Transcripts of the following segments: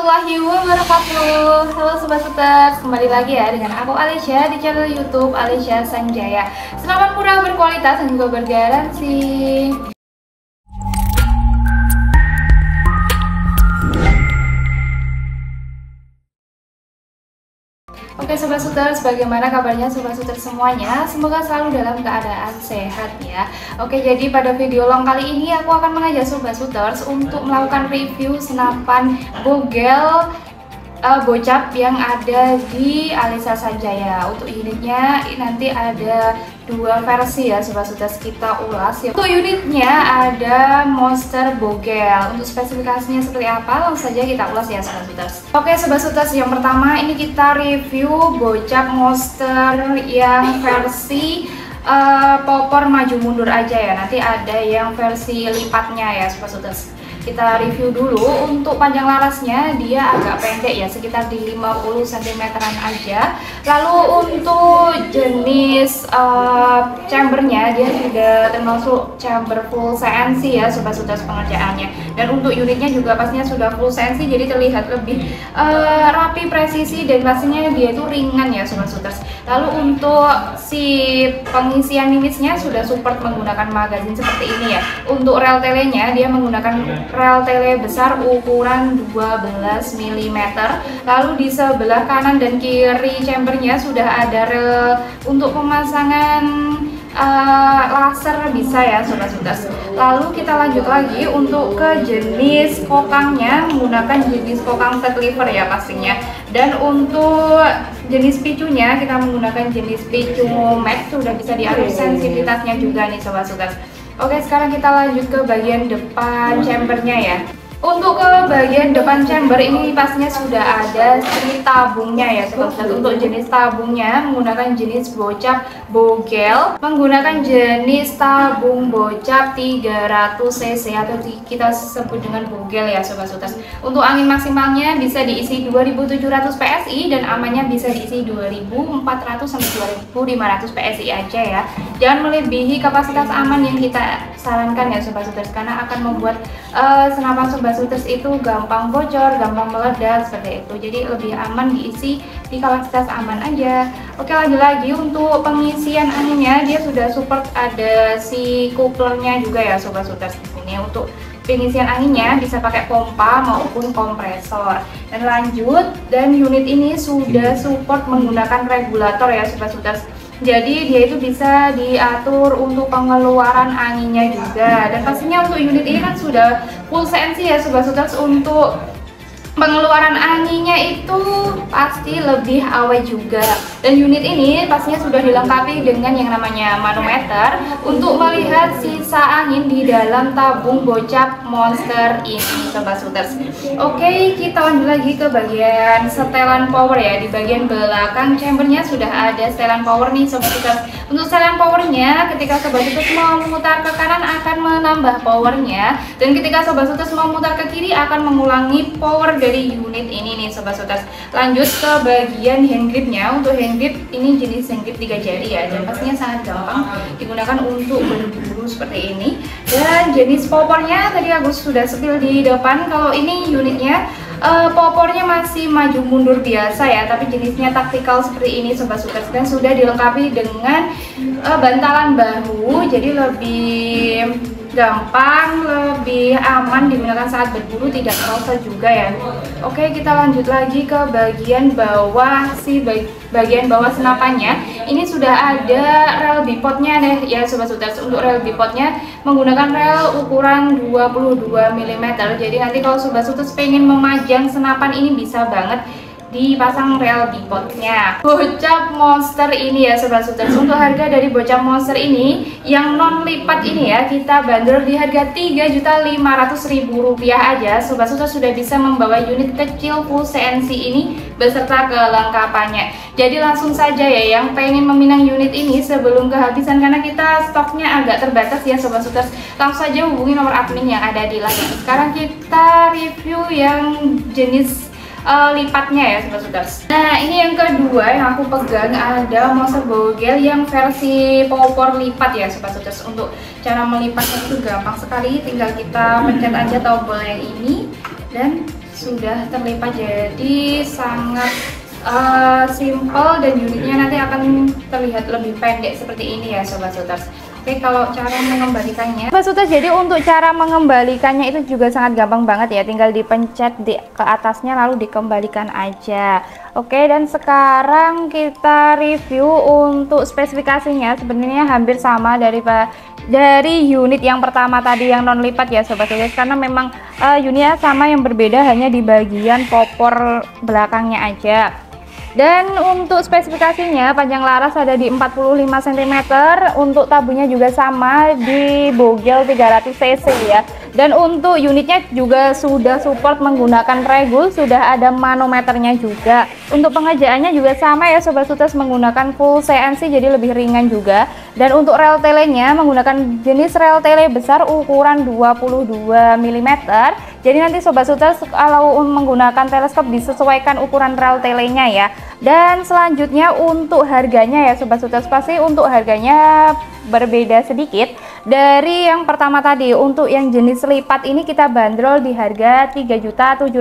warahmatullahi wabarakatuh. Halo Sobat Suters, kembali lagi ya dengan aku Alicia di channel YouTube Alicia Sanjaya. Senapan murah berkualitas dan juga bergaransi. Oke Sobat Suters, bagaimana kabarnya Sobat Suters semuanya? Semoga selalu dalam keadaan sehat ya. Oke, jadi pada video long kali ini aku akan mengajak Sobat Suters untuk melakukan review senapan bogel bocap yang ada di Alicia Sanjaya. Untuk unitnya nanti ada dua versi ya Sobat Suters, kita ulas ya. Untuk unitnya ada monster bogel. Untuk spesifikasinya seperti apa, langsung saja kita ulas ya Sobat Suters. Oke Sobat Suters, yang pertama ini kita review bocap monster yang versi popor maju mundur aja ya. Nanti ada yang versi lipatnya ya Sobat Suters. Kita review dulu. Untuk panjang larasnya dia agak pendek ya, sekitar di 50 cm-an aja. Lalu untuk jenis chambernya dia juga termasuk chamber full CNC ya Sobat Suters pengerjaannya. Dan untuk unitnya juga pastinya sudah full CNC, jadi terlihat lebih rapi, presisi, dan pastinya dia itu ringan ya Sobat Suters. Lalu untuk si pengisian mimisnya sudah support menggunakan magazin seperti ini ya. Untuk rel telenya dia menggunakan rel tele besar ukuran 12 mm. Lalu di sebelah kanan dan kiri chambernya sudah ada rel untuk pemasangan laser bisa ya Sobat Suters. Lalu kita lanjut lagi untuk ke jenis kokangnya, menggunakan jenis kokang set lever ya pastinya. Dan untuk jenis picunya kita menggunakan jenis picu max, sudah bisa diatur sensitivitasnya juga nih Sobat Suters. Oke, sekarang kita lanjut ke bagian depan chambernya ya. Untuk ke bagian depan chamber ini pastinya sudah ada si tabungnya ya Sobat Suters. Untuk jenis tabungnya menggunakan jenis bocap bogel, menggunakan jenis tabung bocap 300 cc atau kita sebut dengan bogel ya Sobat Suters. Untuk angin maksimalnya bisa diisi 2700 PSI dan amannya bisa diisi 2400 sampai 2500 PSI aja ya. Jangan melebihi kapasitas aman yang kita sarankan ya Sobat Suters, karena akan membuat senapan Sobat Suters itu gampang bocor, gampang meledak seperti itu. Jadi lebih aman diisi di kapasitas aman aja. Oke, lanjut lagi untuk pengisian anginnya, dia sudah support ada si couplernya juga ya Sobat Suters di sini. Untuk pengisian anginnya bisa pakai pompa maupun kompresor. Dan lanjut, dan unit ini sudah support menggunakan regulator ya Sobat Suters. Jadi dia itu bisa diatur untuk pengeluaran anginnya juga. Dan pastinya untuk unit ini kan sudah full CNC ya Sobat Suters. Untuk pengeluaran anginnya itu pasti lebih awet juga. Dan unit ini pastinya sudah dilengkapi dengan yang namanya manometer untuk melihat sisa angin di dalam tabung bocap monster ini Sobat Suters. Oke, kita lanjut lagi ke bagian setelan power ya. Di bagian belakang chambernya sudah ada setelan power nih Sobat Suters. Untuk setelan powernya, ketika Sobat Suters mau memutar ke kanan akan menambah powernya, dan ketika Sobat Suters mau memutar ke kiri akan mengulangi power dari unit ini nih Sobat Suters. Lanjut ke bagian hand gripnya. Untuk hand grip ini jenis hand grip 3 jari ya, dan pastinya sangat gampang digunakan untuk berburu seperti ini. Dan jenis popornya tadi aku sudah spill di depan. Kalau ini unitnya popornya masih maju mundur biasa ya, tapi jenisnya taktikal seperti ini Sobat Suters, dan sudah dilengkapi dengan bantalan bahu, jadi lebih gampang, lebih aman digunakan saat berburu, tidak terasa juga ya. Oke, kita lanjut lagi ke bagian bawah, bagian bawah senapannya. Ini sudah ada rel bipodnya deh ya Sobat Suters. Untuk rel bipodnya menggunakan rel ukuran 22 mm. Jadi nanti kalau Sobat Suters pengen memajang senapan ini bisa banget dipasang rel bipodnya. Bocap monster ini ya Sobat Suters. Untuk harga dari bocap monster ini yang non lipat ini ya, kita bandrol di harga Rp3.500.000 aja. Sobat Suters sudah bisa membawa unit kecil full CNC ini beserta kelengkapannya. Jadi langsung saja ya yang pengen meminang unit ini sebelum kehabisan, karena kita stoknya agak terbatas ya Sobat Suters. Langsung saja hubungi nomor admin yang ada di layar. Sekarang kita review yang jenis lipatnya ya Sobat Suters. Nah, ini yang kedua yang aku pegang, ada monster bogel yang versi popor lipat ya Sobat Suters. Untuk cara melipatnya itu gampang sekali, tinggal kita pencet aja tombol yang ini dan sudah terlipat, jadi sangat simple dan unitnya nanti akan terlihat lebih pendek seperti ini ya Sobat Shooters. Oke, kalau cara mengembalikannya Sobat Shooters, jadi untuk cara mengembalikannya itu juga sangat gampang banget ya, tinggal dipencet ke atasnya lalu dikembalikan aja. Oke, dan sekarang kita review untuk spesifikasinya. Sebenarnya hampir sama dari unit yang pertama tadi yang non lipat ya Sobat Shooters, karena memang unitnya sama, yang berbeda hanya di bagian popor belakangnya aja. Dan untuk spesifikasinya panjang laras ada di 45 cm, untuk tabunya juga sama di bogel 300 cc ya. Dan untuk unitnya juga sudah support menggunakan regul, sudah ada manometernya juga. Untuk pengerjaannya juga sama ya Sobat Shooters, menggunakan full CNC jadi lebih ringan juga. Dan untuk rel telenya menggunakan jenis rel tele besar ukuran 22 mm. Jadi nanti Sobat Shooters kalau menggunakan teleskop disesuaikan ukuran rel telenya ya. Dan selanjutnya untuk harganya ya Sobat Shooters, pasti untuk harganya berbeda sedikit dari yang pertama tadi. Untuk yang jenis lipat ini kita bandrol di harga Rp3.750.000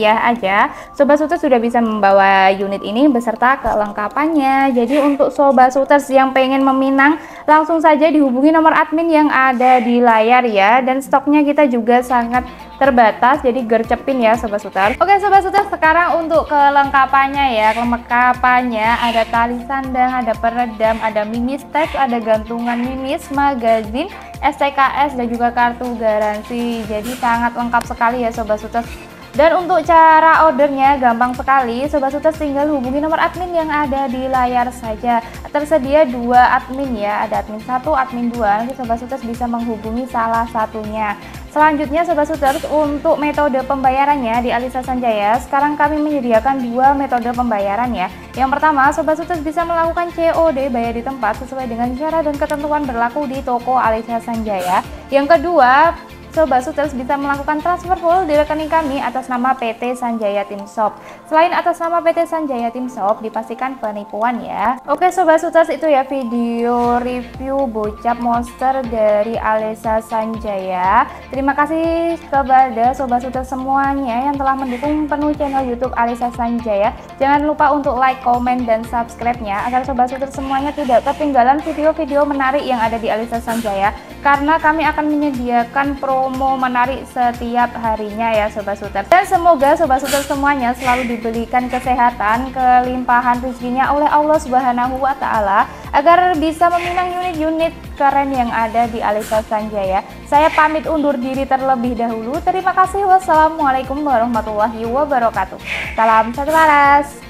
aja. Sobat Shooters sudah bisa membawa unit ini beserta kelengkapannya. Jadi untuk Sobat Shooters yang pengen meminang, langsung saja dihubungi nomor admin yang ada di layar ya. Dan stoknya kita juga sangat terbatas, jadi gercepin ya Sobat Shooters. Oke Sobat Shooters, sekarang untuk kelengkapannya ya. Kelengkapannya ada tali sandang, ada peredam, ada mini step, ada gantungan minis, magazin, STKS, dan juga kartu garansi. Jadi sangat lengkap sekali ya Sobat Shooters. Dan untuk cara ordernya gampang sekali, Sobat Shooters tinggal hubungi nomor admin yang ada di layar saja. Tersedia 2 admin ya, ada admin 1, admin 2. Nanti Sobat Shooters bisa menghubungi salah satunya. Selanjutnya Sobat Shooters, untuk metode pembayarannya di Alisa Sanjaya, sekarang kami menyediakan 2 metode pembayaran ya. Yang pertama, Sobat Shooters bisa melakukan COD, bayar di tempat sesuai dengan syarat dan ketentuan berlaku di toko Alisa Sanjaya. Yang kedua, Sobat Shooters bisa melakukan transfer full di rekening kami atas nama PT Sanjaya Tim Shop. Selain atas nama PT Sanjaya Tim Shop, dipastikan penipuan ya. Oke Sobat Shooters, itu ya video review bocap monster dari Alisa Sanjaya. Terima kasih kepada Sobat Shooters semuanya yang telah mendukung penuh channel YouTube Alisa Sanjaya. Jangan lupa untuk like, komen, dan subscribe-nya agar Sobat Shooters semuanya tidak ketinggalan video-video menarik yang ada di Alisa Sanjaya, karena kami akan menyediakan promo menarik setiap harinya ya Sobat Shooters. Dan semoga Sobat Shooters semuanya selalu diberikan kesehatan, kelimpahan rezekinya oleh Allah Subhanahu wa Ta'ala, agar bisa meminang unit-unit keren yang ada di Alisa Sanjaya. Saya pamit undur diri terlebih dahulu. Terima kasih. Wassalamualaikum warahmatullahi wabarakatuh. Salam satu laras.